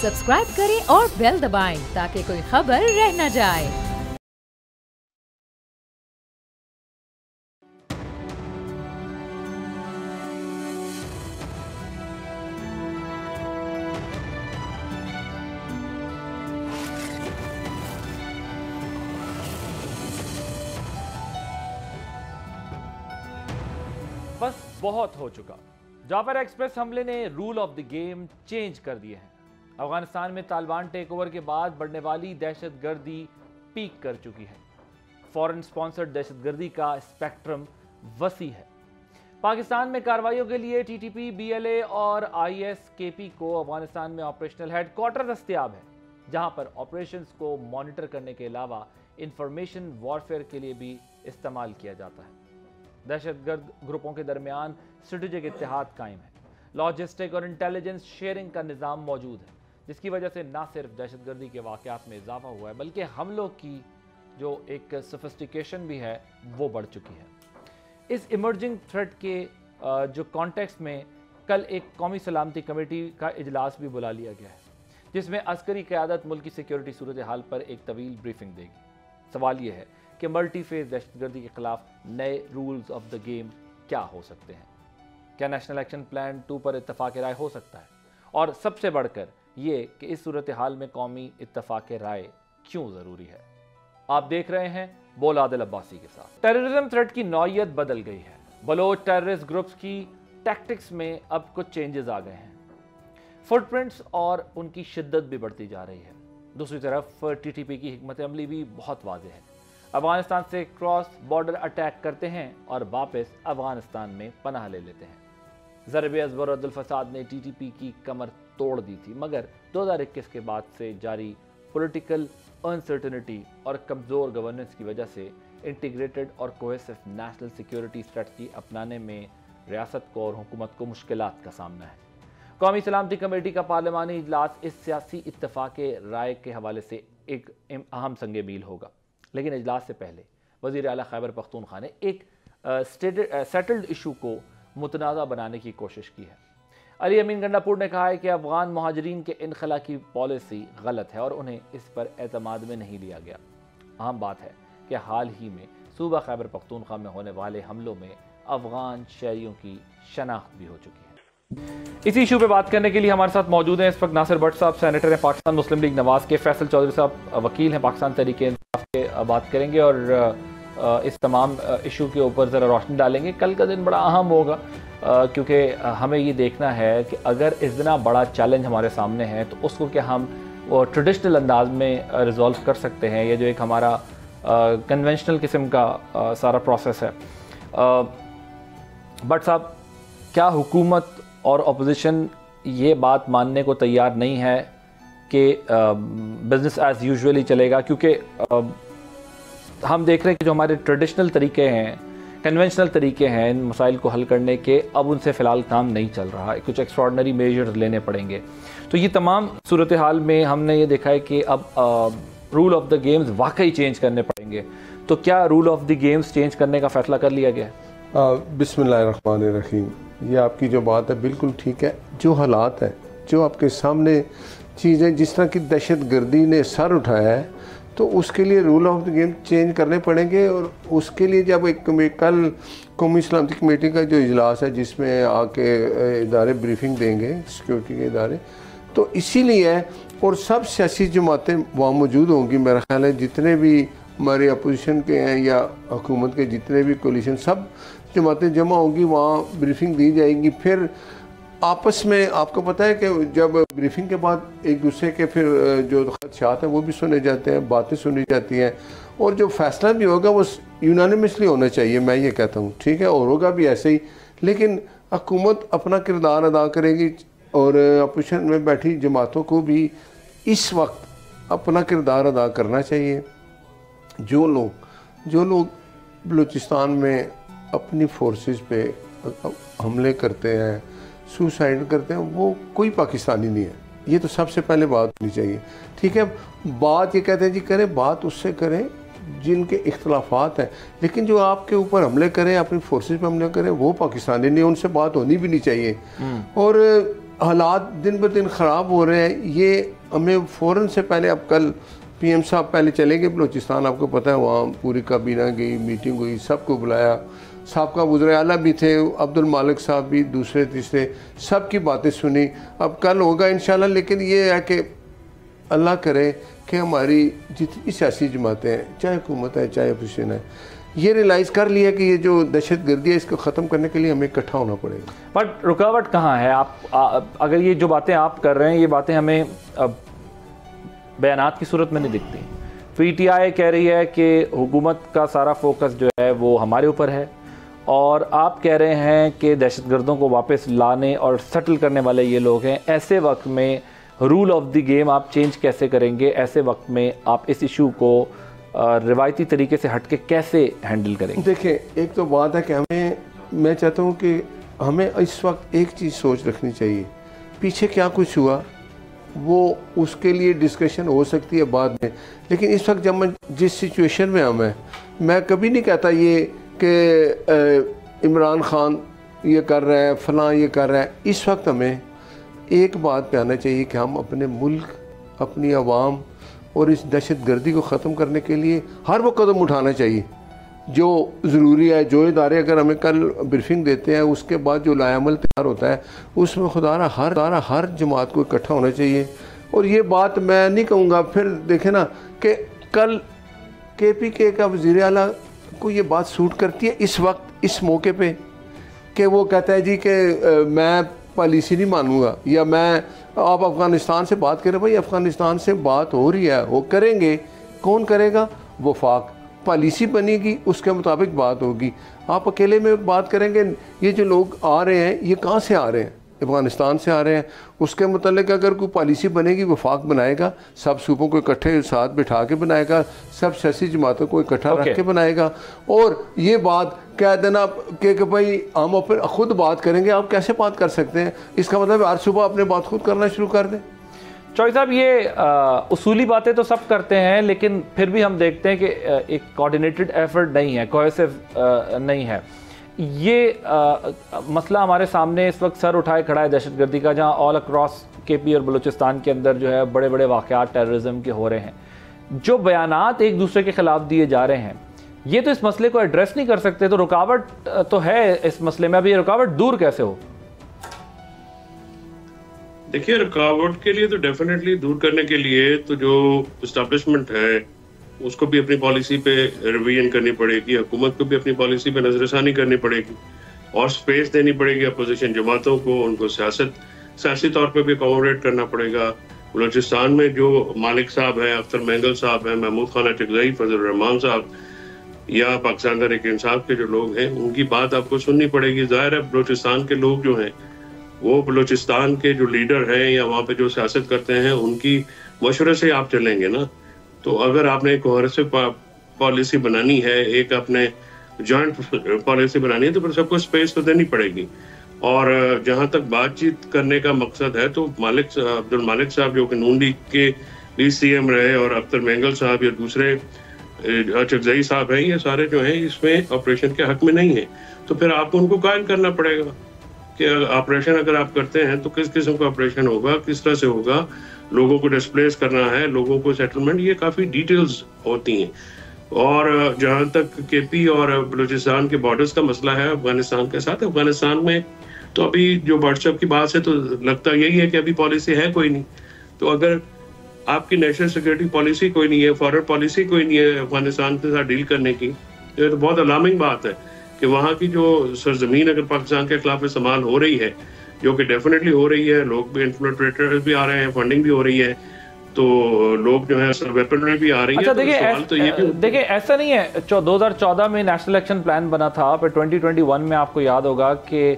Subscribe करें और bell दबाएं ताकि कोई खबर रह न जाए। बस बहुत हो चुका। जाफर एक्सप्रेस हमले ने rule of the game change कर दिए हैं। अफगानिस्तान में तालिबान टेक ओवर के बाद बढ़ने वाली दहशतगर्दी पीक कर चुकी है। फॉरेन स्पॉन्सर्ड दहशतगर्दी का स्पेक्ट्रम वसी है। पाकिस्तान में कार्रवाइयों के लिए टीटीपी, बीएलए और आईएसकेपी को अफगानिस्तान में ऑपरेशनल हेडक्वार्टर दस्तयाब है, जहां पर ऑपरेशंस को मॉनिटर करने के अलावा इंफॉर्मेशन वॉरफेयर के लिए भी इस्तेमाल किया जाता है। दहशतगर्द ग्रुपों के दरमियान स्ट्रेटेजिक इत्तेहाद कायम है। लॉजिस्टिक और इंटेलिजेंस शेयरिंग का निज़ाम मौजूद है, जिसकी वजह से न सिर्फ दहशतगर्दी के वाक़यात में इजाफा हुआ है, बल्कि हमलों की जो एक सोफिस्टिकेशन भी है वो बढ़ चुकी है। इस इमर्जिंग थ्रेट के जो कॉन्टेक्स्ट में कल एक कौमी सलामती कमेटी का इजलास भी बुला लिया गया है, जिसमें अस्करी क़यादत मुल्क की सिक्योरिटी सूरत हाल पर एक तवील ब्रीफिंग देगी। सवाल ये है कि मल्टी फेज दहशतगर्दी के खिलाफ नए रूल्स ऑफ द गेम क्या हो सकते हैं? क्या नेशनल एक्शन प्लान 2 पर इत्तफाक राय हो सकता है? और सबसे बढ़कर ये कि इस सूरत हाल में कौमी इत्तफाक राय क्यों ज़रूरी है? आप देख रहे हैं बोल आदिल अब्बासी के साथ। टेररिज्म थ्रेट की नौयत बदल गई है। बलोच टेररिस्ट ग्रुप्स की टैक्टिक्स में अब कुछ चेंजेस आ गए हैं। फुटप्रिंट्स और उनकी शिद्दत भी बढ़ती जा रही है। दूसरी तरफ टीटीपी की हिकमत अमली भी बहुत वाज़ेह है। अफगानिस्तान से क्रॉस बॉर्डर अटैक करते हैं और वापस अफगानिस्तान में पनाह ले लेते हैं। ज़रब अज़बर अब्दुल फसाद ने टीटीपी की कमर तोड़ दी थी, मगर 2021 के बाद से जारी पॉलिटिकल अनसर्टेनिटी और कमज़ोर गवर्नेंस की वजह से इंटीग्रेटेड और कोहेसिव नेशनल सिक्योरिटी स्ट्रेटजी अपनाने में रियासत को और हुकूमत को मुश्किलात का सामना है। कौमी सलामती कमेटी का पार्लिमानी इजलास इस सियासी इत्तफाक राय के हवाले से एक अहम संग मील होगा, लेकिन इजलास से पहले वज़ीर आला खैबर पख्तूनख्वा ने एक सेटल्ड इशू को मुतनाज़ा बनाने की कोशिश की है। अली अमीन गंडापुर ने कहा है कि अफगान महाजरीन के इनखला की पॉलिसी गलत है और उन्हें इस पर एतमाद में नहीं लिया गया। अहम बात है कि हाल ही में सूबा खैबर पख्तूनख्वा में होने वाले हमलों में अफगान शहरियों की शनाख्त भी हो चुकी है। इसी इशू पे बात करने के लिए हमारे साथ मौजूद हैं इस वक्त नासिर भट्ट साहब, सेनेटर हैं पाकिस्तान मुस्लिम लीग नवाज के, फैसल चौधरी साहब वकील हैं पाकिस्तान तहरीक इंसाफ के। बात करेंगे और इस तमाम इशू के ऊपर ज़रा रोशनी डालेंगे। कल का दिन बड़ा अहम होगा क्योंकि हमें ये देखना है कि अगर इतना बड़ा चैलेंज हमारे सामने है तो उसको क्या हम वो ट्रेडिशनल अंदाज में रिजॉल्व कर सकते हैं, ये जो एक हमारा कन्वेंशनल किस्म का सारा प्रोसेस है। भट्ट साहब, क्या हुकूमत और अपोजिशन ये बात मानने को तैयार नहीं है कि बिज़नेस एज़ यूजुअली चलेगा? क्योंकि हम देख रहे हैं कि जो हमारे ट्रेडिशनल तरीके हैं, कन्वेंशनल तरीके हैं इन मसाइल को हल करने के, अब उनसे फ़िलहाल काम नहीं चल रहा, कुछ एक्स्ट्रॉर्डनरी मेजर्स लेने पड़ेंगे। तो ये तमाम सूरत हाल में हमने ये देखा है कि अब रूल ऑफ द गेम्स वाकई चेंज करने पड़ेंगे। तो क्या rule of the games change करने का फ़ैसला कर लिया गया है? बिस्मिल्लाहिर्रहमानिर्रहीम। ये आपकी जो बात है बिल्कुल ठीक है। जो हालात है, जो आपके सामने चीज़ें, जिस तरह की दहशतगर्दी ने सर उठाया है, तो उसके लिए rule of the game change करने पड़ेंगे। और उसके लिए जब कल कौमी सलामती कमेटी का जो इजलास है जिसमें आके इदारे ब्रीफिंग देंगे, सिक्योरिटी के इदारे, तो इसीलिए है। और सब सियासी जमातें वहाँ मौजूद होंगी। मेरा ख्याल है जितने भी हमारे अपोजिशन के हैं या हुकूमत के जितने भी कोलिशन, सब जमातें जमा होंगी, वहाँ ब्रीफिंग दी जाएगी। फिर आपस में आपको पता है कि जब ब्रीफिंग के बाद एक दूसरे के फिर जो खदशात हैं वो भी सुने जाते हैं, बातें सुनी जाती हैं, और जो फैसला भी होगा वो यूनानिमसली होना चाहिए, मैं ये कहता हूँ। ठीक है, और होगा भी ऐसे ही। लेकिन हुकूमत अपना किरदार अदा करेगी और अपोजिशन में बैठी जमातों को भी इस वक्त अपना किरदार अदा करना चाहिए। जो लोग बलूचिस्तान में अपनी फोर्सेस पे हमले करते हैं, सुसाइड करते हैं, वो कोई पाकिस्तानी नहीं है। ये तो सबसे पहले बात होनी चाहिए। ठीक है, बात ये कहते हैं जी करें, बात उससे करें जिनके इख्तलाफात हैं, लेकिन जो आपके ऊपर हमले करें, अपनी फोर्सेस पे हमले करें, वो पाकिस्तानी नहीं, उनसे बात होनी भी नहीं चाहिए। और हालात दिन ब दिन ख़राब हो रहे हैं, ये हमें फ़ौरन से पहले, अब कल पीएम साहब पहले चले गए बलूचिस्तान, आपको पता है, वहाँ पूरी काबीना गई, मीटिंग हुई, सबको बुलाया, साबका वज़ीर आला भी थे, अब्दुल मालिक साहब भी, दूसरे तीसरे, सब की बातें सुनी। अब कल होगा इंशाल्लाह, लेकिन ये है कि अल्लाह करे कि हमारी जितनी सियासी जमातें हैं, चाहे हुकूमत है चाहे अपोजिशन है, ये रियलाइज़ कर लिया कि ये जो दहशत गर्दी है इसको ख़त्म करने के लिए हमें इकट्ठा होना पड़ेगा। बट रुकावट कहाँ है? अगर ये जो बातें आप कर रहे हैं, ये बातें हमें बयानात की सूरत में नहीं दिखती। पीटीआई कह रही है कि हुकूमत का सारा फोकस जो है वो हमारे ऊपर है, और आप कह रहे हैं कि दहशतगर्दों को वापस लाने और सेटल करने वाले ये लोग हैं। ऐसे वक्त में रूल ऑफ द गेम आप चेंज कैसे करेंगे? ऐसे वक्त में आप इस इशू को रिवायती तरीके से हट के कैसे हैंडल करेंगे? देखिए, एक तो बात है कि मैं चाहता हूँ कि हमें इस वक्त एक चीज़ सोच रखनी चाहिए, पीछे क्या कुछ हुआ वो उसके लिए डिस्कशन हो सकती है बाद में, लेकिन इस वक्त जब मैं जिस सिचुएशन में हम हैं, मैं कभी नहीं कहता ये कि इमरान खान ये कर रहा है, फ़लाँ ये कर रहा है। इस वक्त हमें एक बात पे आना चाहिए कि हम अपने मुल्क, अपनी आवाम और इस दहशत गर्दी को ख़त्म करने के लिए हर वो कदम उठाना चाहिए जो ज़रूरी है। जो इदारे अगर हमें कल ब्रीफिंग देते हैं, उसके बाद जो लायामल तैयार होता है, उसमें खुदारा हर जमात को इकट्ठा होना चाहिए। और ये बात मैं नहीं कहूँगा, फिर देखें ना कि कल KPK का वज़ीर आला को ये बात सूट करती है इस वक्त, इस मौके पे, कि वो कहता है जी कि मैं पॉलिसी नहीं मानूंगा, या मैं, आप अफ़गानिस्तान से बात करें, भाई अफ़गानिस्तान से बात हो रही है, वो करेंगे, कौन करेगा? वफाक पॉलिसी बनेगी, उसके मुताबिक बात होगी। आप अकेले में बात करेंगे? ये जो लोग आ रहे हैं ये कहाँ से आ रहे हैं? अफ़गानिस्तान से आ रहे हैं। उसके मतलब अगर कोई पॉलिसी बनेगी, वफाक बनाएगा, सब सूबों को इकट्ठे साथ बिठा के बनाएगा, सब सियासी जमातों को इकट्ठा रख के बनाएगा। और ये बात कह देना कि भाई हम अपने खुद बात करेंगे, आप कैसे बात कर सकते हैं? इसका मतलब हर सुबह अपने बात खुद करना शुरू कर दें। चौधरी साहब, ये उसूली बातें तो सब करते हैं, लेकिन फिर भी हम देखते हैं कि एक कोऑर्डिनेटेड एफर्ट नहीं है, कोहेसिव नहीं है। ये मसला हमारे सामने इस वक्त सर उठाए खड़ा है दहशतगर्दी का, जहां ऑल अक्रॉस KP और बलूचिस्तान के अंदर जो है बड़े बड़े वाक़यात टेररिज्म के हो रहे हैं। जो बयानात एक दूसरे के खिलाफ दिए जा रहे हैं, ये तो इस मसले को एड्रेस नहीं कर सकते। तो रुकावट तो है इस मसले में, अभी ये रुकावट दूर कैसे हो? देखिए, रुकावट के लिए तो डेफिनेटली दूर करने के लिए तो जो इस्टेब्लिशमेंट है उसको भी अपनी पॉलिसी पे रिवीजन करनी पड़ेगी, हुकूमत को भी अपनी पॉलिसी पे नजरसानी करनी पड़ेगी और स्पेस देनी पड़ेगी अपोजिशन जमातों को, उनको सियासी तौर पे भी अकोमोडेट करना पड़ेगा। बलूचिस्तान में जो मालिक साहब हैं, अख्तर मेंगल साहब हैं, महमूद खान अटकज़ई, फजल रहमान साहब या पाकिस्तान तहरीक इंसाफ के जो लोग हैं, उनकी बात आपको सुननी पड़ेगी। जाहिर है बलूचिस्तान के लोग जो हैं वो बलूचिस्तान के जो लीडर हैं या वहाँ पे जो सियासत करते हैं उनकी मशवरे से आप चलेंगे ना। तो अगर आपने एक कोहेसिव पॉलिसी बनानी है, एक अपने जॉइंट पॉलिसी बनानी है, तो फिर सबको स्पेस तो देनी पड़ेगी। और जहां तक बातचीत करने का मकसद है, तो अब्दुल मालिक साहब जो कि नून लीग के भी CM रहे, और अख्तर मेंगल साहब या दूसरे अटकज़ई साहब हैं, ये सारे जो हैं इसमें ऑपरेशन के हक में नहीं है। तो फिर आपको उनको कायल करना पड़ेगा कि ऑपरेशन अगर आप करते हैं तो किस किस्म का ऑपरेशन होगा, किस तरह से होगा, लोगों को डिस्प्लेस करना है, लोगों को सेटलमेंट, ये काफ़ी डिटेल्स होती हैं। और जहाँ तक KP और बलूचिस्तान के बॉर्डर्स का मसला है अफगानिस्तान के साथ, अफगानिस्तान में तो अभी जो व्हाट्सएप की बात है तो लगता यही है कि अभी पॉलिसी है कोई नहीं। तो अगर आपकी नेशनल सिक्योरिटी पॉलिसी कोई नहीं है, फॉरेन पॉलिसी कोई नहीं है अफगानिस्तान के साथ डील करने की, तो ये तो बहुत अलार्मिंग बात है कि वहाँ की जो सरजमीन अगर पाकिस्तान के खिलाफ इस्तेमाल हो रही है, जो कि डेफिनेटली हो रही है, लोग भी इन्फ्लट्रेटर्स भी आ रहे हैं, फंडिंग भी हो रही है, तो लोग जो है वेपनरी भी आ रही है। अच्छा, देखिए ऐसा नहीं है। 2014 में नेशनल एक्शन प्लान बना था, फिर 2021 में आपको याद होगा कि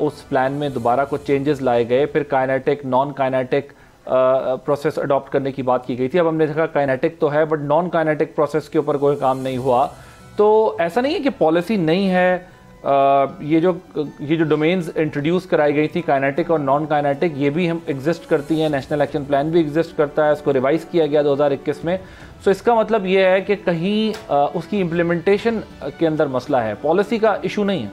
उस प्लान में दोबारा कुछ चेंजेस लाए गए, फिर kinetic non kinetic process adopt करने की बात की गई थी। अब हमने देखा काइनेटिक तो है, बट नॉन काइनेटिक प्रोसेस के ऊपर कोई काम नहीं हुआ। तो ऐसा नहीं है कि पॉलिसी नहीं है। ये जो डोमेन्स इंट्रोड्यूस कराई गई थी, काइनेटिक और नॉन काइनेटिक, ये भी हम एग्जिस्ट करती हैं, नेशनल एक्शन प्लान भी एग्जिस्ट करता है, इसको रिवाइज किया गया 2021 में। सो इसका मतलब ये है कि कहीं उसकी इम्प्लीमेंटेशन के अंदर मसला है, पॉलिसी का इशू नहीं है।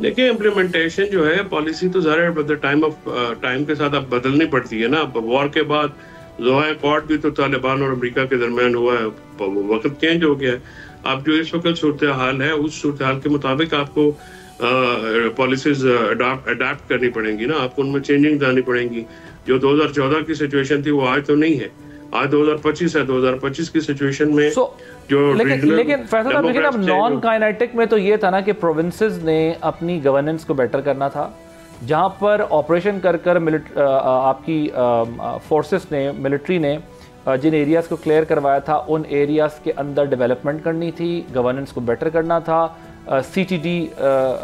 देखिए इम्प्लीमेंटेशन जो है पॉलिसी तो ज़रा टाइम के साथ अब बदलनी पड़ती है ना। वॉर के बाद दोहा अकॉर्ड भी तो तालिबान और अमेरिका के दरमियान हुआ है, वक्त चेंज हो गया है। अब जो इस वक्त सूरत हाल है उस सूरत हाल के मुताबिक आपको पॉलिसीज अडाप्ट करनी पड़ेंगी ना, आपको उनमें चेंजिंग लानी पड़ेंगी। जो 2014 की सिचुएशन थी वो आज तो नहीं है, आज 2025 है। 2025 की सिचुएशन में जो लेकिन फैसल साहब लेकिन अब नॉन काइनेटिक में तो ये था ना कि प्रोविंसेस ने अपनी गवर्नेंस को बेटर करना था, जहां पर ऑपरेशन कर आपकी फोर्सेस ने, मिलिट्री ने जिन एरियाज़ को क्लियर करवाया था उन एरियाज़ के अंदर डेवलपमेंट करनी थी, गवर्नेंस को बेटर करना था, CTD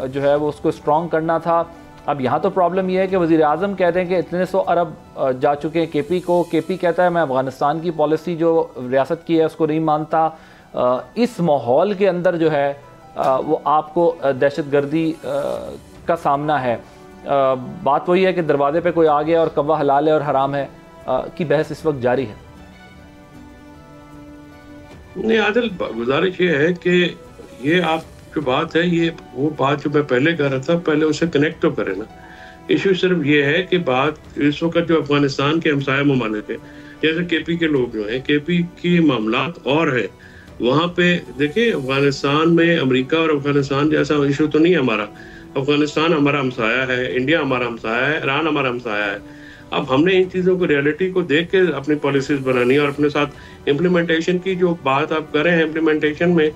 जो है वो उसको स्ट्रॉन्ग करना था। अब यहाँ तो प्रॉब्लम ये है कि वज़ीर आज़म कहते हैं कि इतने 100 अरब जा चुके हैं केपी को। केपी कहता है मैं अफ़गानिस्तान की पॉलिसी जो रियासत की है उसको नहीं मानता। इस माहौल के अंदर जो है वो आपको दहशतगर्दी का सामना है। बात वही है कि दरवाजे पे कोई आ गया और कव्वा हलाल है और हराम है की बहस इस वक्त जारी है। नहीं आदिल, गुजारिश ये है कि ये आप जो बात है ये वो बात जो मैं पहले कह रहा था, पहले उसे कनेक्ट तो करें ना। इशू सिर्फ ये है कि बात इस वक्त जो अफगानिस्तान के हमसाया ममालिक है, जैसे केपी के लोग जो हैं, केपी की मामलात और है वहाँ पे। देखिए अफगानिस्तान में अमेरिका और अफगानिस्तान जैसा इशू तो नहीं है हमारा। अफगानिस्तान हमारा हमसाया है, इंडिया हमारा हमसाया है, ईरान हमारा हमसाया है। अब हमने इन चीज़ों को, रियलिटी को देख के अपनी पॉलिसीज बनानी है और अपने साथ इम्प्लीमेंटेशन की जो बात आप कर रहे हैं, इम्प्लीमेंटेशन में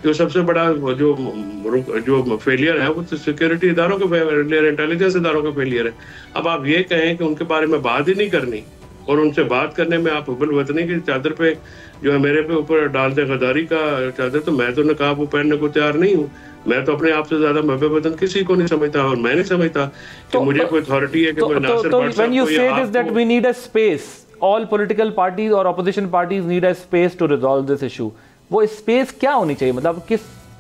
जो सबसे बड़ा जो फेलियर है वो तो सिक्योरिटी इदारों का फेलियर है, इंटेलिजेंस इदारों का फेलियर है। अब आप ये कहें कि उनके बारे में बात ही नहीं करनी और उनसे बात करने में आप हुब्बुल वतनी की चादर पे जो है मेरे पे ऊपर डाल दे गद्दारी का चादर, तो मैं तो नकाब वो पहनने को तैयार नहीं हूँ। मैं तो अपने आप से ज्यादा महबे वतन किसी को नहीं समझता और मैं नहीं समझता कि मुझे कोई अथॉरिटी है कि कोई नासिर भट्ट साहब को या आपको। ऑल पॉलिटिकल पार्टीज और opposition parties need a space to resolve this issue. वो स्पेस क्या होनी चाहिए, मतलब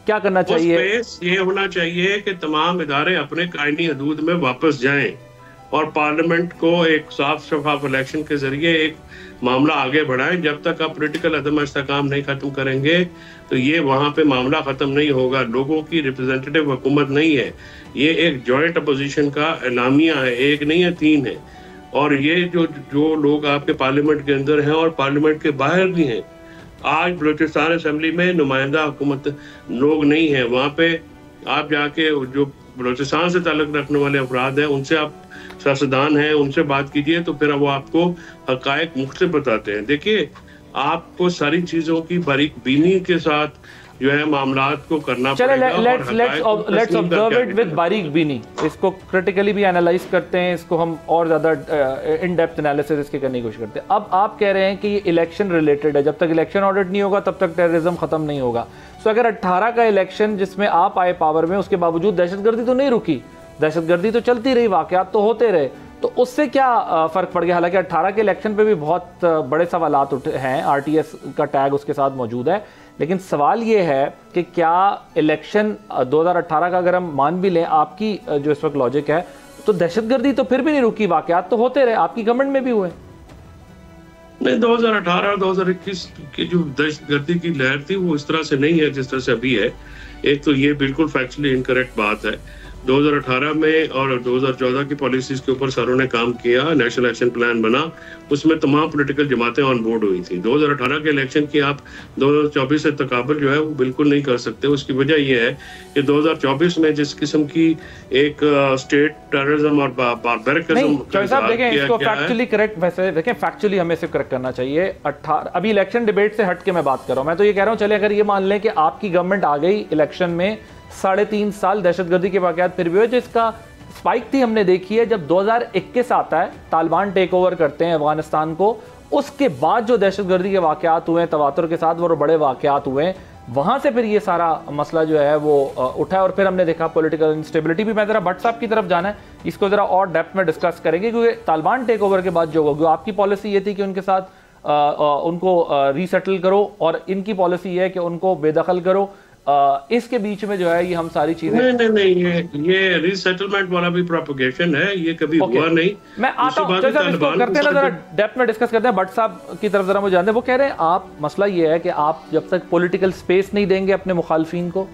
क्या करना चाहिए? स्पेस ये होना चाहिए कि तमाम इदारे अपने कायनी हदूद में वापस जाएं और पार्लियामेंट को एक साफ शफाफ इलेक्शन के जरिए एक मामला आगे बढ़ाएं। जब तक आप पॉलिटिकल अदम इस्तेकाम नहीं खत्म करेंगे तो ये वहाँ पे मामला खत्म नहीं होगा। लोगों की रिप्रेजेंटेटिव हुकूमत नहीं है, ये एक जॉइंट अपोजिशन का एलामिया है, एक नहीं है 3 है। और ये जो लोग आपके पार्लियामेंट के अंदर हैं और पार्लियामेंट के बाहर भी हैं, आज बलूचिस्तान असेंबली में नुमाइंदा हुकूमत लोग नहीं है। वहाँ पे आप जाके जो बलूचिस्तान से ताल्लुक रखने वाले अफराद हैं उनसे आप सियासतदान हैं उनसे बात कीजिए तो फिर वो आपको हकायक मुख्तलिफ बताते हैं। देखिए आपको सारी चीजों की बारीक बीनी के साथ जो है मामलात को करना पड़ेगा। लेट्स ऑब्जर्व इट विद बारीक बीनी, इसको क्रिटिकली भी एनालाइज करते हैं, इसको हम और ज़्यादा इन डेप्थ एनालिसिस इसके करने की कोशिश करते हैं। अब आप कह रहे हैं कि ये इलेक्शन रिलेटेड है, जब तक इलेक्शन ऑडिट नहीं होगा तब तक टेररिज्म खत्म नहीं होगा। सो अगर 18 का इलेक्शन जिसमें आप आए पावर में, उसके बावजूद दहशतगर्दी तो नहीं रुकी, दहशतगर्दी तो चलती रही, वाकयात तो होते रहे, तो उससे क्या फ़र्क पड़ गया? हालांकि 18 के इलेक्शन पे भी बहुत बड़े सवालात उठे हैं, RTS का टैग उसके साथ मौजूद है, लेकिन सवाल ये है कि क्या इलेक्शन 2018 का अगर हम मान भी लें आपकी जो इस वक्त लॉजिक है, तो दहशतगर्दी तो फिर भी नहीं रुकी, वाकयात तो होते रहे, आपकी गवर्नमेंट में भी हुए। नहीं, 2018 और 2021 की जो दहशतगर्दी की लहर थी वो इस तरह से नहीं है जिस तरह से अभी है। एक तो ये बिल्कुल फैक्चुअली इनकरेक्ट बात है। 2018 में और 2014 की पॉलिसीज के ऊपर सरों ने काम किया, नेशनल एक्शन प्लान बना, उसमें तमाम पॉलिटिकल जमातें ऑन बोर्ड हुई थी। 2018 के इलेक्शन की आप 2024 से तकाबल जो है वो बिल्कुल नहीं कर सकते। उसकी वजह यह है कि 2024 में जिस किस्म की एक स्टेट टेररिज्म और बारबेरिकज्म साहब देखें इसको फैक्चुअली करेक्ट, वैसे देखें फैक्चुअली हमें सिर्फ करेक्ट करना चाहिए। 18 अभी इलेक्शन डिबेट से हट के मैं बात कर रहा हूं, मैं तो ये कह रहा हूं चले अगर ये मान लें कि आपकी गवर्नमेंट आ गई इलेक्शन में, 3.5 साल दहशतगर्दी के वाकयात फिर भी हुए, जो इसका स्पाइक थी हमने देखी है जब 2021 आता है, तालिबान टेक ओवर करते हैं अफगानिस्तान को, उसके बाद जो दहशतगर्दी के वाकयात हुए तवातुर के साथ, वो बड़े वाकयात हुए, वहां से फिर ये सारा मसला जो है वो उठा है। और फिर हमने देखा पॉलिटिकल इंस्टेबिलिटी भी। मैं जरा भट्ट साहब की तरफ जाना है, इसको जरा और डेप्थ में डिस्कस करेंगे, क्योंकि तालिबान टेक ओवर के बाद जो होगा, आपकी पॉलिसी ये थी कि उनके साथ उनको रीसेटल करो और इनकी पॉलिसी ये है कि उनको बेदखल करो। इसके बीच में जो है ये हम सारी चीजें नहीं, ये रीसेटलमेंट वाला भी प्रोपगेशन है, ये कभी हुआ नहीं। मैं आता हूं, करते हैं जरा डेप्थ में डिस्कस करते हैं। भट्ट साहब की तरफ जरा मुझे जानते हैं, वो कह रहे हैं आप मसला ये है कि आप जब तक पॉलिटिकल स्पेस नहीं देंगे अपने मुखालफिन को,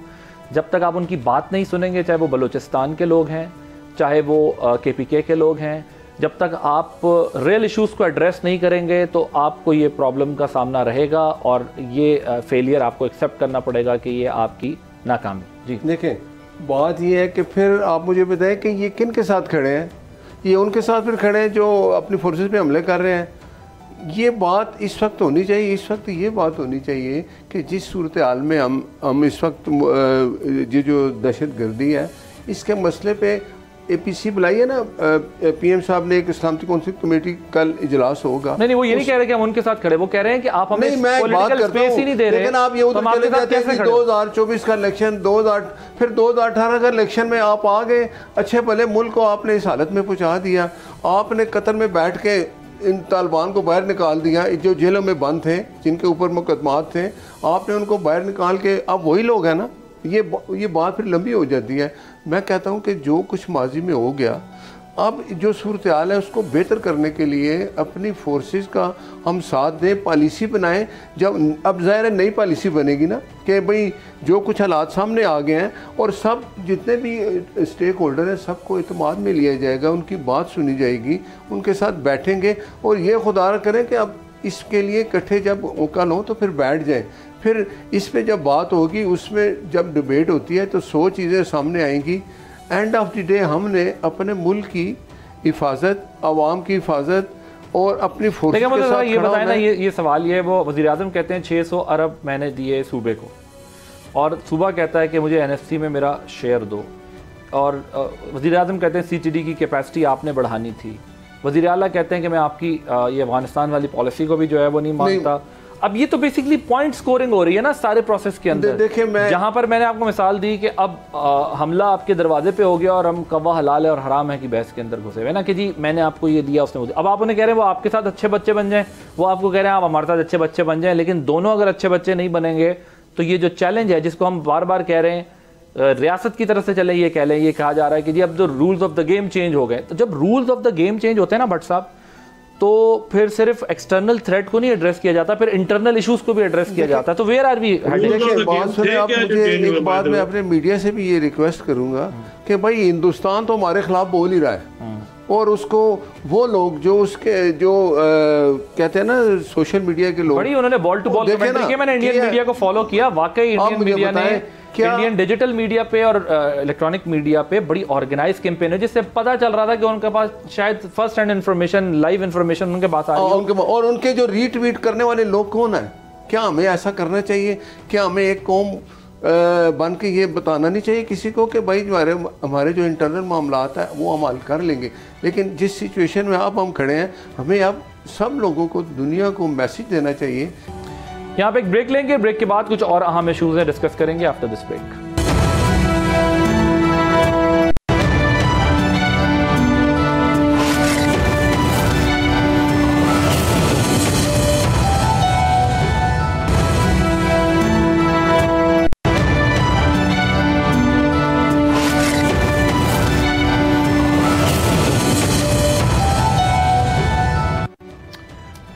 जब तक आप उनकी बात नहीं सुनेंगे, चाहे वो बलूचिस्तान के लोग हैं, चाहे वो KPK के लोग हैं, जब तक आप रियल इश्यूज़ को एड्रेस नहीं करेंगे तो आपको ये प्रॉब्लम का सामना रहेगा और ये फेलियर आपको एक्सेप्ट करना पड़ेगा कि ये आपकी नाकामी। जी देखें, बात ये है कि फिर आप मुझे बताएं कि ये किन के साथ खड़े हैं? ये उनके साथ फिर खड़े हैं जो अपनी फोर्सेस पे हमले कर रहे हैं। ये बात इस वक्त होनी चाहिए, इस वक्त ये बात होनी चाहिए कि जिस सूरत हाल में हम इस वक्त ये जो दहशत गर्दी है इसके मसले पे APC बुलाई है ना, PM साहब ने एक इस्लामिक काउंसिल कमेटी कल इजलास होगा। नहीं वो ये नहीं कह रहे कि हम उनके साथ खड़े, वो कह रहे हैं कि आप हमें पॉलिटिकल स्पेस ही नहीं दे रहे। लेकिन आप ये उधर चले जाते हैं कि 2024 का इलेक्शन, 2018 का इलेक्शन में आप आ गए, अच्छे भले मुल्क को आपने इस हालत में पहुंचा दिया। आपने कतर में बैठ के इन तालिबान को बाहर निकाल दिया, जो जेलों में बंद थे, जिनके ऊपर मुकदमात थे, आपने उनको बाहर निकाल के, अब वही लोग हैं ना। ये बात फिर लंबी हो जाती है। मैं कहता हूं कि जो कुछ माजी में हो गया, अब जो सूरत हाल है उसको बेहतर करने के लिए अपनी फोर्सेस का हम साथ दें, पॉलिसी बनाएं। जब अब ज़ाहिर है नई पॉलिसी बनेगी ना कि भाई जो कुछ हालात सामने आ गए हैं और सब जितने भी स्टेक होल्डर हैं सबको इत्मीनान में लिया जाएगा, उनकी बात सुनी जाएगी, उनके साथ बैठेंगे और ये खुदा करें कि अब इसके लिए इकट्ठे जब मौका लो तो फिर बैठ जाएं। फिर इस पे जब बात होगी, उसमें जब डिबेट होती है तो 100 चीज़ें सामने आएंगी। एंड ऑफ द डे हमने अपने मुल्क की हिफाजत, आवाम की हिफाजत और अपनी फोर्स के साथ ये बताएं ना, ये सवाल ये है, वो वज़ीर आज़म कहते हैं 600 अरब मैंने दिए सूबे को और सूबा कहता है कि मुझे NFC में मेरा शेयर दो, और वज़ीर आज़म कहते हैं CTD की कैपेसिटी आपने बढ़ानी थी। वज़ीर आला कहते हैं कि मैं आपकी ये अफगानिस्तान वाली पॉलिसी को भी जो है वो नहीं मानता। अब ये तो बेसिकली पॉइंट स्कोरिंग हो रही है ना सारे प्रोसेस के अंदर। देखिए, मैं जहां पर मैंने आपको मिसाल दी कि अब हमला आपके दरवाजे पे हो गया और हम कवा हलाल है और हराम है कि बहस के अंदर घुसे हुए ना कि जी मैंने आपको ये दिया, उसने अब आप उन्हें कह रहे हैं वो आपके साथ अच्छे बच्चे बन जाएं, वो आपको कह रहे हैं आप हमारे साथ अच्छे बच्चे बन जाएं, लेकिन दोनों अगर अच्छे बच्चे नहीं बनेंगे तो ये जो चैलेंज है जिसको हम बार बार कह रहे हैं रियासत की तरफ से चले, ये कह लें, ये कहा जा रहा है कि जी अब जो rules of the game change हो गए। तो जब rules of the game change होते हैं ना भट्ट साहब, तो फिर सिर्फ एक्सटर्नल थ्रेट को नहीं एड्रेस किया जाता, फिर इंटरनल इश्यूज को भी एड्रेस किया जाता है। तो वेयर आर वी? देखिए, बात सुने आप, मुझे एक बात मैं अपने मीडिया से भी ये रिक्वेस्ट करूंगा कि भाई हिंदुस्तान तो हमारे खिलाफ बोल ही रहा है और उसको वो लोग जो उसके जो कहते हैं ना सोशल मीडिया के लोग, बड़ी उन्होंने बॉल टू बॉल कमेंट्री की। मैंने इंडियन मीडिया को फॉलो किया, वाकई इंडियन मीडिया ने, इंडियन डिजिटल मीडिया पे और इलेक्ट्रॉनिक मीडिया पे बड़ी ऑर्गेनाइज कैंपेन है जिससे पता चल रहा था कि उनके पास शायद first hand information, live information उनके पास आ रही है। और उनके जो रीट्वीट करने वाले लोग कौन है? क्या हमें ऐसा करना चाहिए? क्या हमें एक कौम बन के ये बताना नहीं चाहिए किसी को कि भाई हमारे जो इंटरनल मामलात है वो हम हल कर लेंगे? लेकिन जिस सिचुएशन में अब हम खड़े हैं, हमें अब सब लोगों को, दुनिया को मैसेज देना चाहिए। यहाँ पे एक ब्रेक लेंगे, ब्रेक के बाद कुछ और अहम इश्यूज डिस्कस करेंगे after this break.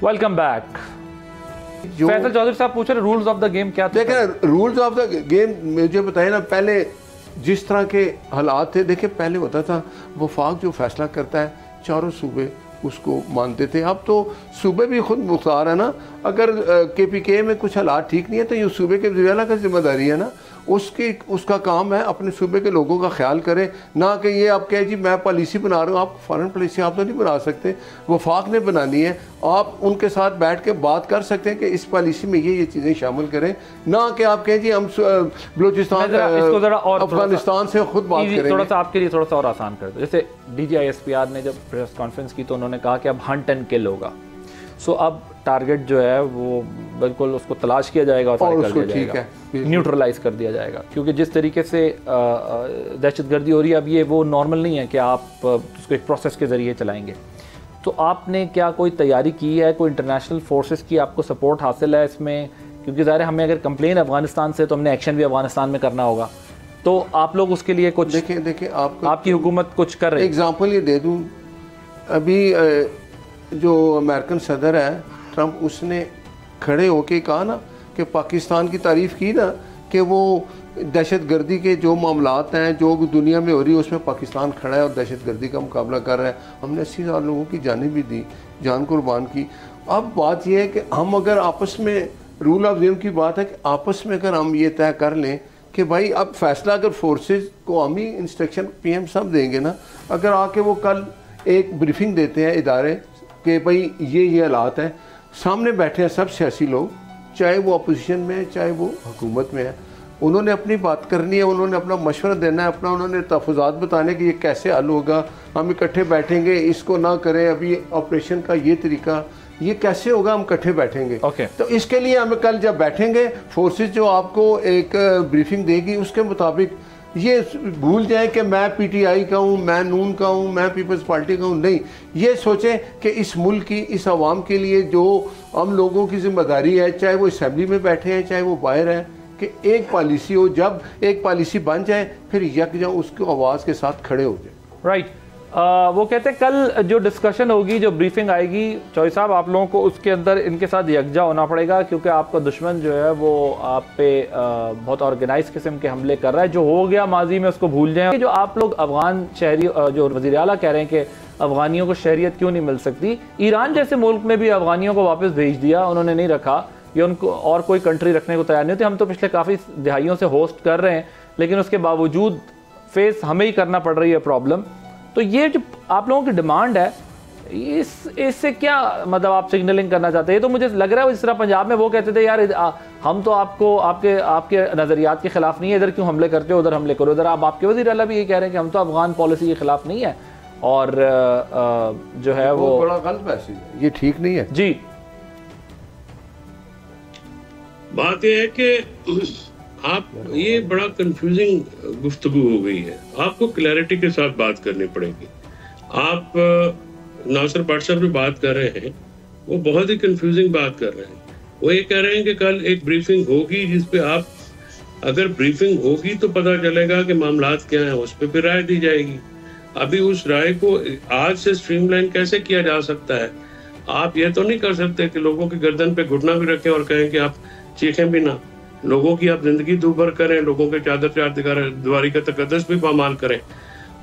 Welcome back. Faisal Chaudhry साहब पूछ रहे रूल्स ऑफ द गेम क्या थे? देखिए, रूल्स ऑफ द गेम मुझे बताइए ना, पहले जिस तरह के हालात थे, देखिए पहले होता था वफाक जो फैसला करता है चारों सूबे उसको मानते थे। अब तो सूबे भी खुद मुख्तार है ना। अगर KPK में कुछ हालात ठीक नहीं है तो ये सूबे के वज़ीर आला का जिम्मेदारी है ना, उसका काम है अपने सूबे के लोगों का ख्याल करे, ना कि ये आप कहें जी मैं पॉलिसी बना रहा हूँ। आप फॉरेन पॉलिसी आप तो नहीं बना सकते, वफाक ने बनानी है। आप उनके साथ बैठ के बात कर सकते हैं कि इस पॉलिसी में ये चीज़ें शामिल करें, ना कि आप कहें जी हम बलूचिस्तान अफगानिस्तान से खुद बात करें। थोड़ा सा आपके लिए थोड़ा सा और आसान कर दो। जैसे DGISPR ने जब प्रेस कॉन्फ्रेंस की तो उन्होंने कहा कि अब हंट एंड किल होगा। सो अब टारगेट जो है वो बिल्कुल उसको तलाश किया जाएगा और कर दिया जाएगा, न्यूट्रलाइज कर दिया जाएगा। क्योंकि जिस तरीके से दहशतगर्दी हो रही है अब ये वो नॉर्मल नहीं है कि आप उसको एक प्रोसेस के ज़रिए चलाएंगे। तो आपने क्या कोई तैयारी की है? कोई इंटरनेशनल फोर्सेस की आपको सपोर्ट हासिल है इसमें? क्योंकि ज़ाहिर हमें अगर कंप्लेन अफगानिस्तान से तो हमने एक्शन भी अफगानिस्तान में करना होगा। तो आप लोग उसके लिए कुछ देखिए आपकी हुकूमत कुछ कर रही है? एग्जाम्पल ये दे दूँ, अभी जो अमेरिकन सदर है ट्रंप, उसने खड़े होके कहा ना कि पाकिस्तान की तारीफ़ की ना कि वो दहशत गर्दी के जो मामलात हैं जो दुनिया में हो रही है उसमें पाकिस्तान खड़ा है और दहशत गर्दी का मुकाबला कर रहा है। हमने 80,000 लोगों की जानें भी दी, जान कुर्बान की। अब बात यह है कि हम अगर आपस में, रूल ऑफ गेम की बात है कि आपस में अगर हम ये तय कर लें कि भाई अब फैसला अगर फोर्सेस को हम ही इंस्ट्रक्शन PM साहब देंगे ना, अगर आके वो कल एक ब्रीफिंग देते हैं इदारे कि भाई ये हालात हैं, सामने बैठे हैं सब सियासी लोग, चाहे वो अपोजिशन में है चाहे वो हुकूमत में है, उन्होंने अपनी बात करनी है, उन्होंने अपना मशवरा देना है, अपना उन्होंने तहफ़्फ़ुज़ात बताने कि ये कैसे हल होगा, हम इकट्ठे बैठेंगे, इसको ना करें, अभी ऑपरेशन का ये तरीका, ये कैसे होगा, हम इकट्ठे बैठेंगे। तो इसके लिए हमें कल जब बैठेंगे, फोर्सेस जो आपको एक ब्रीफिंग देगी उसके मुताबिक ये भूल जाए कि मैं PTI का हूँ, मैं नून का हूँ, मैं पीपल्स पार्टी का हूँ, नहीं, ये सोचें कि इस मुल्क की, इस आवाम के लिए जो हम लोगों की जिम्मेदारी है, चाहे वो असम्बली में बैठे हैं चाहे वो बाहर हैं, कि एक पॉलिसी हो, जब एक पॉलिसी बन जाए फिर यकजा उसको आवाज़ के साथ खड़े हो जाए। राइट। वो कहते हैं कल जो डिस्कशन होगी, जो ब्रीफिंग आएगी, चौधरी साहब आप लोगों को उसके अंदर इनके साथ यकजा होना पड़ेगा, क्योंकि आपका दुश्मन जो है वो आप पे बहुत ऑर्गेनाइज किस्म के हमले कर रहा है। जो हो गया माजी में उसको भूल जाएं। जो आप लोग अफगान शहरी, जो वज़ीर आला कह रहे हैं कि अफगानियों को शहरियत क्यों नहीं मिल सकती, ईरान जैसे मुल्क में भी अफगानियों को वापस भेज दिया, उन्होंने नहीं रखा, या उनको और कोई कंट्री रखने को तैयार नहीं होती। हम तो पिछले काफ़ी दिहाइयों से होस्ट कर रहे हैं, लेकिन उसके बावजूद फेस हमें ही करना पड़ रही है प्रॉब्लम। तो ये जो आप लोगों की डिमांड है, इससे क्या मतलब आप सिग्नलिंग करना चाहते हैं? ये तो मुझे लग रहा है जिस तरह पंजाब में वो कहते थे यार हम तो आपको आपके नज़रियात के खिलाफ नहीं है, इधर क्यों हमले करते हो, उधर हमले करो। इधर आप आपके वज़ीर आला भी ये कह रहे हैं कि हम तो अफगान पॉलिसी के खिलाफ नहीं है, और जो है वो बड़ा गलत मैसेज है, ये ठीक नहीं है जी। बात यह है कि आप, ये बड़ा कंफ्यूजिंग गुफ्तगू हो गई है, आपको क्लैरिटी के साथ बात करनी पड़ेगी। आप नासिर भट्ट साहब जो बात कर रहे हैं वो बहुत ही कंफ्यूजिंग बात कर रहे हैं। वो ये कह रहे हैं कि कल एक ब्रीफिंग होगी जिसपे आप, अगर ब्रीफिंग होगी तो पता चलेगा कि मामलात क्या हैं, उस पर फिर राय दी जाएगी। अभी उस राय को आज से स्ट्रीमलाइन कैसे किया जा सकता है? आप ये तो नहीं कर सकते कि लोगों की गर्दन पे घुटना भी रखें और कहें कि आप चीखें भी ना, लोगों की आप जिंदगी दूभर करें, लोगों के चादर चार दीवारी का तकद्दस भी पामाल करें,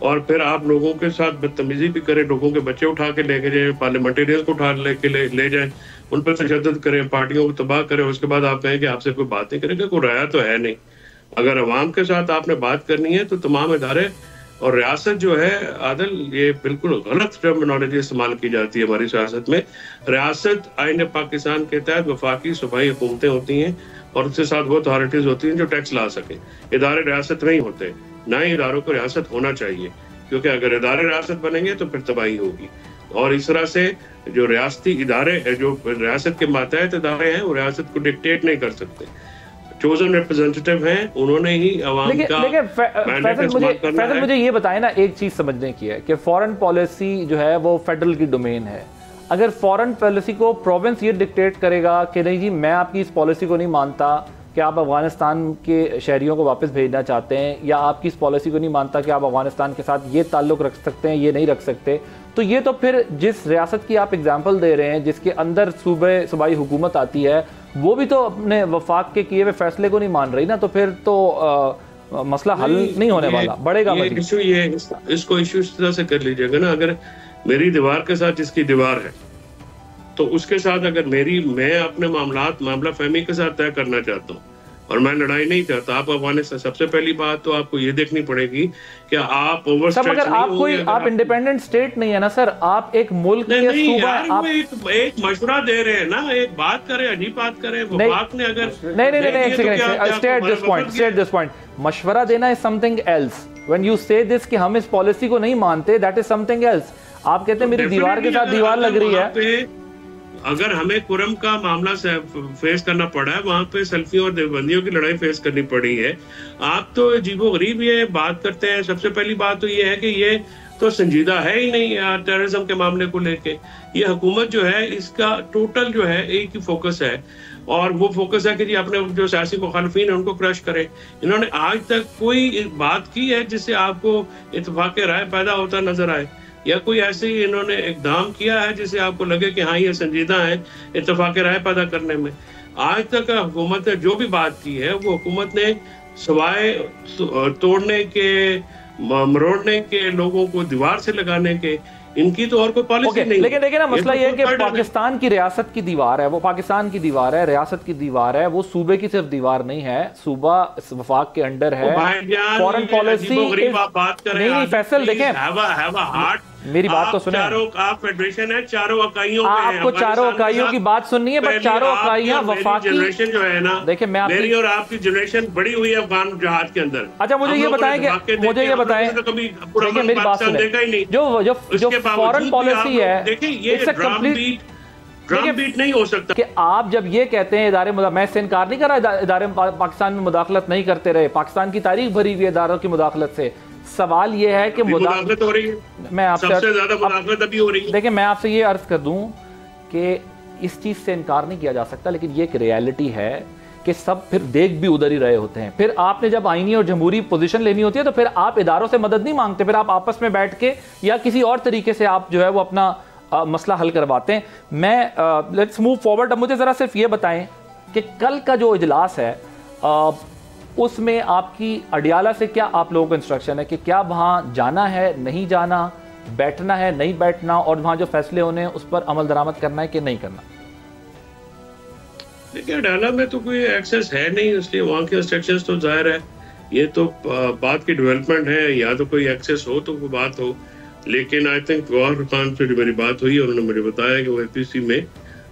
और फिर आप लोगों के साथ बदतमीजी भी करें, लोगों के बच्चे उठा के लेके जाए, पार्लियामेंटेरियंस को उठा ले जाएं, उन पर तशद्दुद करें, पार्टियों को तबाह करें, उसके बाद आप कहें कि आपसे कोई बात नहीं करेंगे, कोई राया तो है नहीं। अगर अवाम के साथ आपने बात करनी है तो तमाम इदारे और रियासत जो है, आदल, ये बिल्कुल गलत टर्मिनोलॉजी इस्तेमाल की जाती है हमारी सियासत में। रियासत आईन पाकिस्तान के तहत वफाकी सूबाई हुकूमतें होती हैं और उसके साथ वो अथॉरिटीज होती हैं जो टैक्स ला सके। इदारे रियासत नहीं होते, ना ही इदारों को रियासत होना चाहिए, क्योंकि अगर इदारे रियासत बनेंगे तो फिर तबाही होगी। और इस तरह से जो रियासती इदारे, जो रियासत के मातहत इदारे हैं, वो रियासत को डिक्टेट नहीं कर सकते। चोजन रिप्रेजेंटेटिव हैं, उन्होंने ही अवाम का फैसल मुझे ये बताएं ना, एक चीज समझने की है कि फॉरेन पॉलिसी जो है वो फेडरल की डोमेन है। अगर फॉरेन पॉलिसी को प्रोविंस ये डिक्टेट करेगा कि नहीं जी मैं आपकी इस पॉलिसी को नहीं मानता कि आप अफगानिस्तान के शहरियों को वापस भेजना चाहते हैं, या आपकी इस पॉलिसी को नहीं मानता कि आप अफगानिस्तान के साथ ये ताल्लुक रख सकते हैं, ये नहीं रख सकते, तो ये तो फिर जिस रियासत की आप एग्जाम्पल दे रहे हैं, जिसके अंदर सूबाई हुकूमत आती है, वो भी तो अपने वफाक के किए हुए फैसले को नहीं मान रही ना, तो फिर तो मसला हल नहीं होने वाला, बढ़ेगा मजीद। इसको इशू इस तरह से कर लीजिएगा ना, अगर मेरी दीवार के साथ जिसकी दीवार है तो उसके साथ अगर मैं अपने मामला फहमी के साथ तय करना चाहता हूँ और मैं लड़ाई नहीं चाहता, आप अफगानिस्तान, सबसे पहली बात तो आपको ये देखनी पड़ेगी कि आप ओवरस्ट्रेच नहीं होंगे। आप इंडिपेंडेंट स्टेट नहीं है ना सर, आप एक मुल्क के सूबा, आप एक मशवरा दे रहे हैं ना, एक बात करें, अजीब बात करें। वफाक ने अगर नहीं, स्टेट दिस पॉइंट, मशवरा देना is something else. When you से दिस कि हम इस पॉलिसी को नहीं मानते, दैट इज समथिंग एल्स। आप कहते हैं मेरी दीवार के साथ दीवार लग रही है। अगर हमें कुरम का मामला फेस करना पड़ा है, वहां पे सल्फियों और देवबंदियों की लड़ाई फेस करनी पड़ी है। आप तो अजीबो गरीब ये बात करते हैं। सबसे पहली बात तो ये है कि ये तो संजीदा है ही नहीं टेररिज्म के मामले को लेके। ये हुकूमत जो है, इसका टोटल जो है एक ही फोकस है, और वो फोकस है कि जी अपने जो सियासी मुखालफिन है उनको क्रश करें। इन्होंने आज तक कोई बात की है जिससे आपको इत्तेफाक राय पैदा होता नजर आए, या कोई ऐसे ही इन्होंने इकदाम किया है जिससे आपको लगे कि हाँ ये संजीदा है इत्तेफाक राय पैदा करने में? आज तक हुकूमत ने जो भी बात की है वो हुकूमत ने सवाए तोड़ने के, मरोड़ने के, लोगों को दीवार से लगाने के, इनकी तो और कोई पॉलिसी नहीं। लेकिन देखिए ना, मसला ये है कि पाकिस्तान की रियासत की दीवार है, वो पाकिस्तान की दीवार है, रियासत की दीवार है, वो सूबे की सिर्फ दीवार नहीं है, सूबा वफाक के अंडर है। फॉरेन पॉलिसी नहीं, फैसल देखें, मेरी बात तो सुने। आप फेडरेशन है, चारों इकाइयों आपको चारों इकाइयों की बात सुननी है, बट चारों इकाइयां वफाकी जनरेशन जो है ना, देखिए मेरी और आपकी जनरेशन बड़ी हुई है अफगान जहाज के अंदर। अच्छा, मुझे ये बताएं कि मुझे ये बताएं, देखिए मेरी बात सुने, जो फॉरेन पॉलिसी है, देखिए ये ड्रम बीट नहीं हो सकता कि आप जब ये कहते हैं इदारे, मैं इससे इनकार नहीं कर रहा, इदारे पाकिस्तान में मुदाखलत नहीं करते रहे, पाकिस्तान की तारीख भरी हुई इदारों की मुदाखलत से। सवाल ये है कि मुदाखलत हो रही है, मैं आपसे सबसे ज्यादा मुदाखलत अभी हो रही है। देखिए मैं आपसे ये अर्ज कर दूं कि इस चीज से इनकार नहीं किया जा सकता, लेकिन ये एक रियलिटी है कि सब फिर देख भी उधर ही रहे होते हैं। फिर आपने जब आईनी और जमहूरी पोजीशन लेनी होती है तो फिर आप इदारों से मदद नहीं मांगते, फिर आप आपस में बैठ के या किसी और तरीके से आप जो है वो अपना मसला हल करवाते हैं। मैं लेट्स मूव फॉरवर्ड। अब मुझे ज़रा सिर्फ ये बताएं कि कल का जो इजलास है उसमें आपकी अडियाला से क्या आप लोगों को इंस्ट्रक्शन है कि क्या वहाँ जाना है, नहीं जाना, बैठना है, नहीं बैठना, और वहाँ जो फैसले होने हैं उस पर अमल दरामद करना है कि नहीं करना? देखिए अडियाला में तो कोई एक्सेस है नहीं, इसलिए वहाँ के इंस्ट्रक्शंस तो जाहिर है ये तो बात की डेवलपमेंट है, या तो कोई एक्सेस हो तो कोई बात हो। लेकिन आई थिंक गौहर खान से जो मेरी बात हुई, उन्होंने मुझे बताया कि वो APC में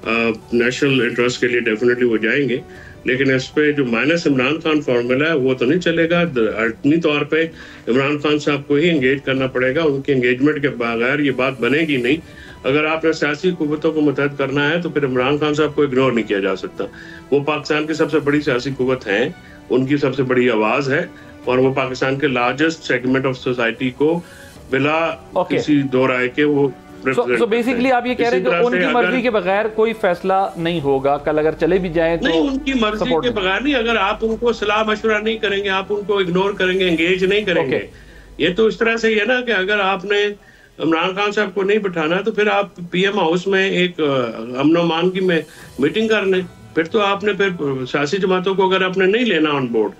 नेशनल इंटरेस्ट के लिए डेफिनेटली वो जाएंगे, लेकिन इस पे जो माइनस इमरान खान फॉर्मूला है वो तो नहीं चलेगा। अल्टनी तौर पे इमरान खान साहब को ही एंगेज करना पड़ेगा, उनके एंगेजमेंट के बगैर ये बात बनेगी नहीं। अगर आपने सियासी कुव्वतों को मुतहद करना है तो फिर इमरान खान साहब को इग्नोर नहीं किया जा सकता। वो पाकिस्तान की सबसे बड़ी सियासी कुव्वत है, उनकी सबसे बड़ी आवाज है, और वो पाकिस्तान के लार्जेस्ट सेगमेंट ऑफ सोसाइटी को बिला किसी दो राय के वो So basically आप ये कह रहे हैं कि उनकी मर्जी के बगैर कोई फैसला नहीं होगा, कल अगर चले भी जाएं तो नहीं, उनकी मर्जी के बगैर नहीं। अगर आप उनको सलाह मशवरा नहीं करेंगे, आप उनको इग्नोर करेंगे, एंगेज नहीं करेंगे, ये तो इस तरह से ही है ना कि अगर आपने इमरान खान साहब को नहीं बिठाना तो फिर आप PM हाउस में एक अमन अमान की मीटिंग कर लें। फिर तो आपने फिर सियासी जमातों को अगर आपने नहीं लेना ऑन बोर्ड,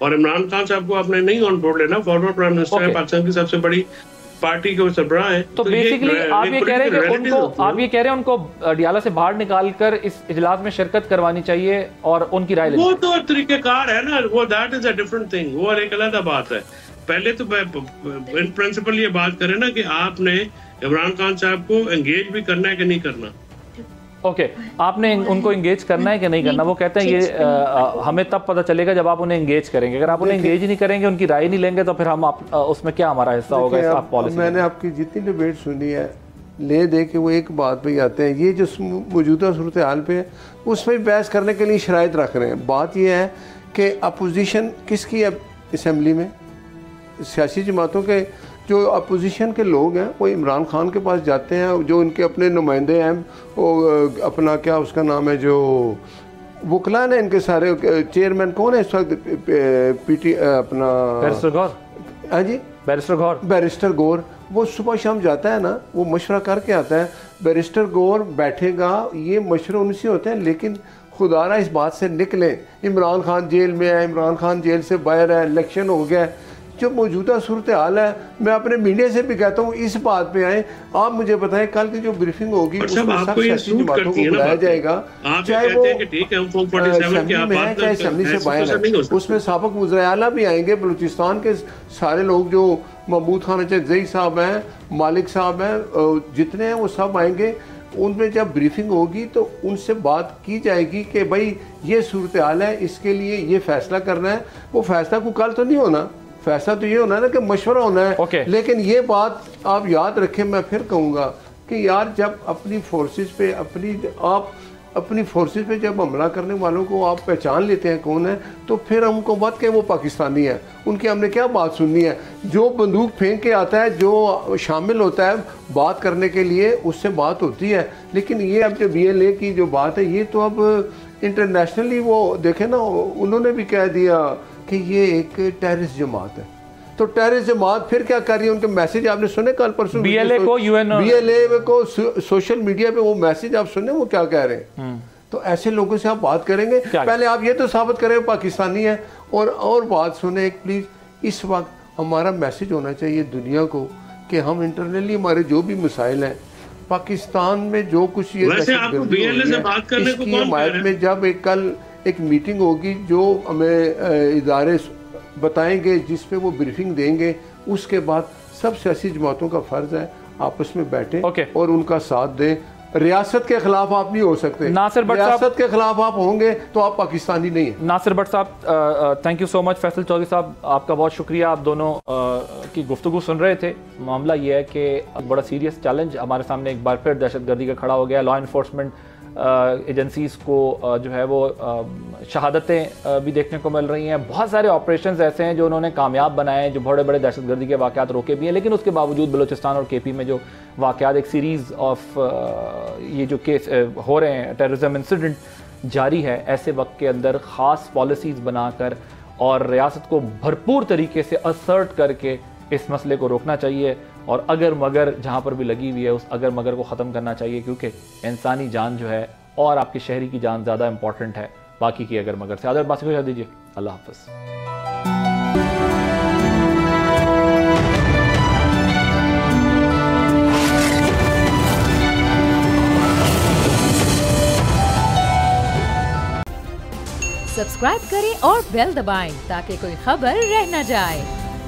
और इमरान खान साहब को आपने नहीं ऑन बोर्ड लेना, फॉरवर्ड प्राइम मिनिस्टर है, पाकिस्तान की सबसे बड़ी पार्टी के सरबराह हैं, तो बेसिकली आप ये कह रहे हैं कि उनको अडियाला से बाहर निकालकर इस इजलास में शिरकत करवानी चाहिए और उनकी राय लेनी। वो तो तरीकेकार है ना, वो that is a different thing, वो एक अलग बात है। पहले तो इन प्रिंसिपल ये बात करें ना कि आपने इमरान खान साहब को एंगेज भी करना है कि नहीं करना। ओके, आपने उनको एंगेज करना है कि नहीं करना? वो कहते हैं ये हमें तब पता चलेगा जब आप उन्हें एंगेज करेंगे। अगर आप उन्हें एंगेज नहीं करेंगे, उनकी राय नहीं लेंगे, तो फिर हम उसमें क्या हमारा हिस्सा होगा इस आप पॉलिसी? मैंने आपकी जितनी डिबेट सुनी है, ले दे के वो एक बात पे आते हैं, ये जो मौजूदा सूरत हाल पे है उस पर बहस करने के लिए शराइत रख रहे हैं। बात ये है कि अपोजिशन किसकी है असम्बली में? सियासी जमातों के जो अपोजिशन के लोग हैं वो इमरान खान के पास जाते हैं, जो उनके अपने नुमाइंदे हैं, वो अपना क्या उसका नाम है, जो वकला ने इनके सारे चेयरमैन कौन है इस वक्त, PT अपना बैरिस्टर गौर। हाँ जी, बैरिस्टर गौर। वो सुबह शाम जाता है ना, वो मशवरा करके आता है। बैरिस्टर गौर बैठेगा, ये मशवरे उनसे होते हैं, लेकिन खुदारा इस बात से निकले इमरान खान जेल में है, इमरान खान जेल से बाहर है, इलेक्शन हो गया। जो मौजूदा सूरत हाल है, मैं अपने मीडिया से भी कहता हूँ इस बात पे आए। आप मुझे बताएं कल की जो ब्रीफिंग होगी उसमें सब सियासी जमातों को बुलाया जाएगा, चाहे वो असेंबली में है चाहे असेंबली से बाहर है। उसमें साबिक वज़ीर आला भी आएंगे, बलूचिस्तान के सारे लोग जो महमूद खान जई साहब हैं, मालिक साहब हैं, जितने हैं वो सब आएंगे। उनमें जब ब्रीफिंग होगी तो उनसे बात की जाएगी कि भाई ये सूरत हाल है, इसके लिए ये फैसला करना है। वो फैसला को कल तो नहीं होना, फैसला तो ये होना है ना कि मशवरा होना है। लेकिन ये बात आप याद रखें, मैं फिर कहूँगा कि यार जब अपनी फोर्सेस पे अपनी फोर्सेस पे जब हमला करने वालों को आप पहचान लेते हैं कौन है, तो फिर हमको मत के वो पाकिस्तानी है, उनकी हमने क्या बात सुननी है। जो बंदूक फेंक के आता है, जो शामिल होता है बात करने के लिए, उससे बात होती है। लेकिन ये अब जो BLA की जो बात है, ये तो अब इंटरनेशनली वो देखें ना, उन्होंने भी कह दिया कि ये एक टेररिस्ट जमात है। तो टेररिस्ट जमात फिर क्या कर रही है? उनके मैसेज आपने सुने कल परसों, BLA को सोशल मीडिया पे वो मैसेज आप सुने, वो क्या कह रहे हैं? तो ऐसे लोगों से आप बात करेंगे, पहले आप ये तो साबित करें पाकिस्तानी है। और बात सुने एक प्लीज़, इस वक्त हमारा मैसेज होना चाहिए दुनिया को कि हम इंटरनली हमारे जो भी मसाइल हैं पाकिस्तान में जो कुछ ये इसकी हमायत में जब कल एक मीटिंग होगी जो हमें इदारे बताएंगे जिस पे वो ब्रीफिंग देंगे, उसके बाद सब सियासी जमातों का फ़र्ज़ है आपस में बैठे और उनका साथ दें। रियासत के खिलाफ आप नहीं हो सकते, नासिर भट्ट साहब रियासत के खिलाफ आप होंगे तो आप पाकिस्तानी नहीं हैं। नासिर भट्ट साहब thank you so much. Faisal Chaudhry साहब आपका बहुत शुक्रिया, आप दोनों की गुफ्तगू सुन रहे थे। मामला ये है कि बड़ा सीरियस चैलेंज हमारे सामने एक बार फिर दहशतगर्दी का खड़ा हो गया। लॉ इन्फोर्समेंट एजेंसीज़ को जो है वो शहादतें भी देखने को मिल रही हैं। बहुत सारे ऑपरेशंस ऐसे हैं जो उन्होंने कामयाब बनाए हैं, जो बड़े बड़े दहशतगर्दी के वाक़यात रोके भी हैं, लेकिन उसके बावजूद बलूचिस्तान और केपी में जो वाक़यात एक सीरीज़ ऑफ ये जो केस हो रहे हैं, टेररिज्म इंसिडेंट जारी है, ऐसे वक्त के अंदर ख़ास पॉलिसीज़ बनाकर और रियासत को भरपूर तरीके से असर्ट करके इस मसले को रोकना चाहिए और अगर मगर जहाँ पर भी लगी हुई है उस अगर मगर को ख़त्म करना चाहिए, क्योंकि इंसानी जान जो है और आपकी शहरी की जान ज़्यादा इंपॉर्टेंट है बाकी की अगर मगर से। आदर बात को दीजिए, अल्लाह हाफ़िज़। सब्सक्राइब करें और बेल दबाएं ताकि कोई खबर रह न जाए।